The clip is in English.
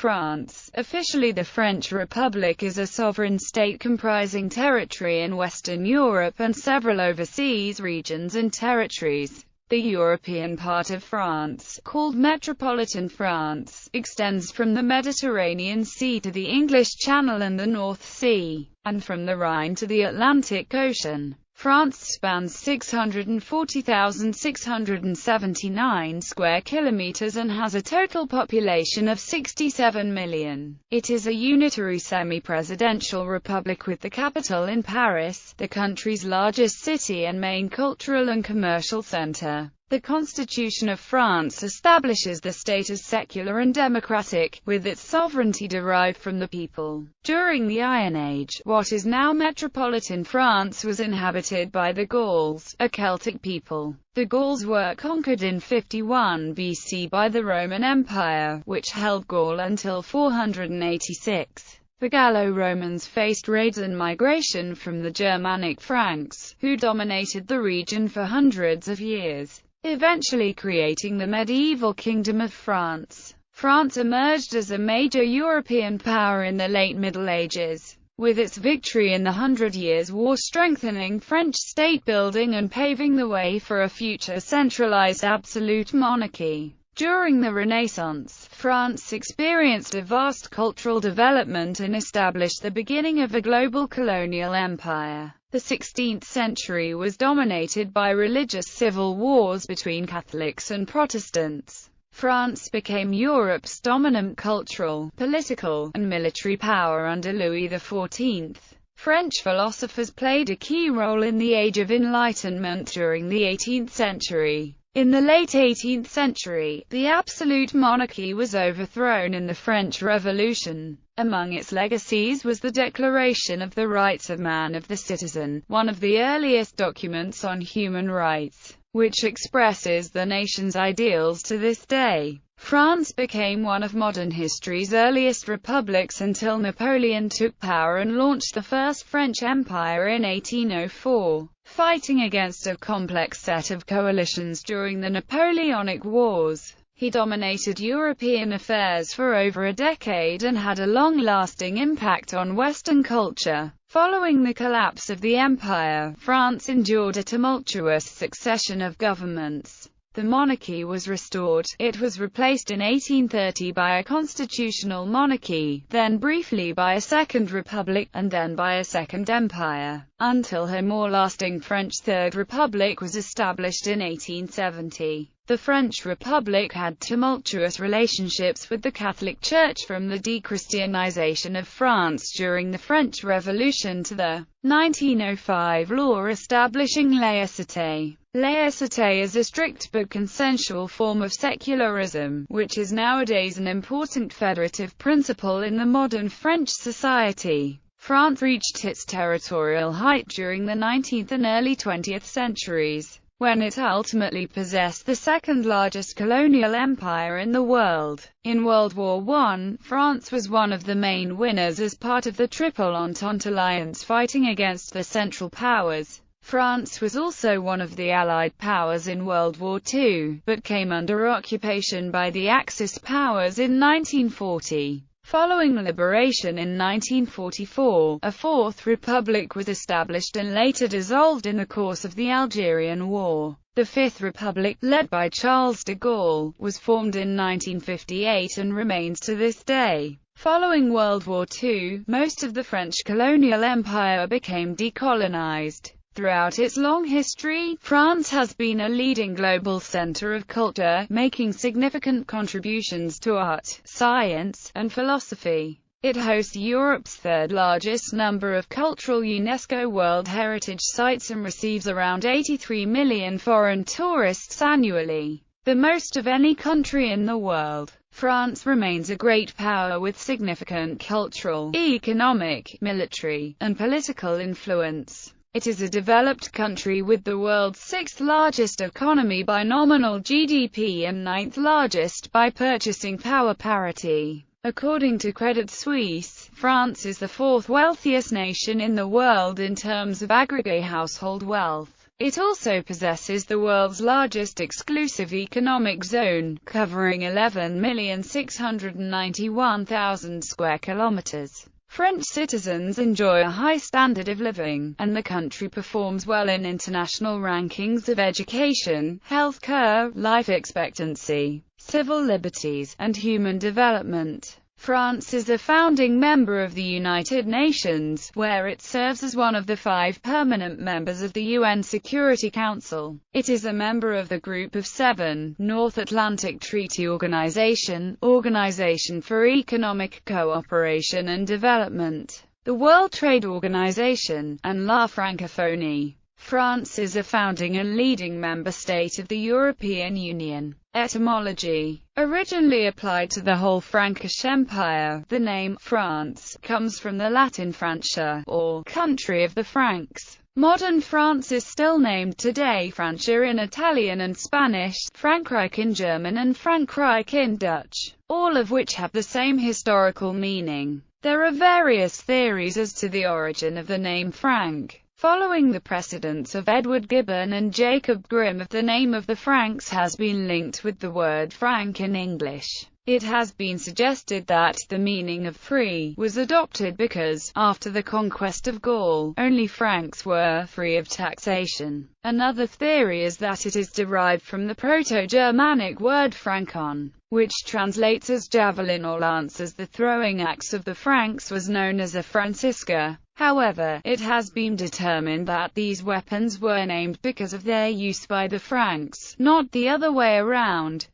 France. Officially, the French Republic is a sovereign state comprising territory in Western Europe and several overseas regions and territories. The European part of France, called Metropolitan France, extends from the Mediterranean Sea to the English Channel and the North Sea, and from the Rhine to the Atlantic Ocean. France spans 640,679 square kilometers and has a total population of 67 million. It is a unitary semi-presidential republic with the capital in Paris, the country's largest city and main cultural and commercial center. The Constitution of France establishes the state as secular and democratic, with its sovereignty derived from the people. During the Iron Age, what is now metropolitan France was inhabited by the Gauls, a Celtic people. The Gauls were conquered in 51 BC by the Roman Empire, which held Gaul until 486. The Gallo-Romans faced raids and migration from the Germanic Franks, who dominated the region for hundreds of years, eventually creating the medieval Kingdom of France. France emerged as a major European power in the late Middle Ages, with its victory in the Hundred Years' War strengthening French state-building and paving the way for a future centralized absolute monarchy. During the Renaissance, France experienced a vast cultural development and established the beginning of a global colonial empire. The 16th century was dominated by religious civil wars between Catholics and Protestants. France became Europe's dominant cultural, political, and military power under Louis XIV. French philosophers played a key role in the Age of Enlightenment during the 18th century. In the late 18th century, the absolute monarchy was overthrown in the French Revolution. Among its legacies was the Declaration of the Rights of Man of the Citizen, one of the earliest documents on human rights, which expresses the nation's ideals to this day. France became one of modern history's earliest republics until Napoleon took power and launched the First French Empire in 1804. Fighting against a complex set of coalitions during the Napoleonic Wars, he dominated European affairs for over a decade and had a long-lasting impact on Western culture. Following the collapse of the empire, France endured a tumultuous succession of governments. The monarchy was restored. It was replaced in 1830 by a constitutional monarchy, then briefly by a second republic, and then by a second empire, until her more lasting French Third Republic was established in 1870. The French Republic had tumultuous relationships with the Catholic Church from the de-Christianization of France during the French Revolution to the 1905 law establishing laïcité. Laïcité is a strict but consensual form of secularism, which is nowadays an important federative principle in the modern French society. France reached its territorial height during the 19th and early 20th centuries, when it ultimately possessed the second-largest colonial empire in the world. In World War I, France was one of the main winners as part of the Triple Entente alliance fighting against the Central Powers. France was also one of the Allied powers in World War II, but came under occupation by the Axis powers in 1940. Following liberation in 1944, a Fourth Republic was established and later dissolved in the course of the Algerian War. The Fifth Republic, led by Charles de Gaulle, was formed in 1958 and remains to this day. Following World War II, most of the French colonial empire became decolonized. Throughout its long history, France has been a leading global center of culture, making significant contributions to art, science, and philosophy. It hosts Europe's third-largest number of cultural UNESCO World Heritage Sites and receives around 83 million foreign tourists annually, the most of any country in the world. France remains a great power with significant cultural, economic, military, and political influence. It is a developed country with the world's sixth-largest economy by nominal GDP and ninth-largest by purchasing power parity. According to Credit Suisse, France is the fourth wealthiest nation in the world in terms of aggregate household wealth. It also possesses the world's largest exclusive economic zone, covering 11,691,000 square kilometers. French citizens enjoy a high standard of living, and the country performs well in international rankings of education, healthcare, life expectancy, civil liberties, and human development. France is a founding member of the United Nations, where it serves as one of the 5 permanent members of the UN Security Council. It is a member of the Group of 7, North Atlantic Treaty Organization, Organization for Economic Cooperation and Development, the World Trade Organization, and La Francophonie. France is a founding and leading member state of the European Union. Etymology. Originally applied to the whole Frankish Empire, the name France comes from the Latin Francia, or country of the Franks. Modern France is still named today Francia in Italian and Spanish, Frankreich in German and Frankreich in Dutch, all of which have the same historical meaning. There are various theories as to the origin of the name Frank. Following the precedents of Edward Gibbon and Jacob Grimm, the name of the Franks has been linked with the word Frank in English. It has been suggested that the meaning of free was adopted because, after the conquest of Gaul, only Franks were free of taxation. Another theory is that it is derived from the Proto-Germanic word frankon, which translates as javelin or lance, as the throwing axe of the Franks was known as a francisca. However, it has been determined that these weapons were named because of their use by the Franks, not the other way around.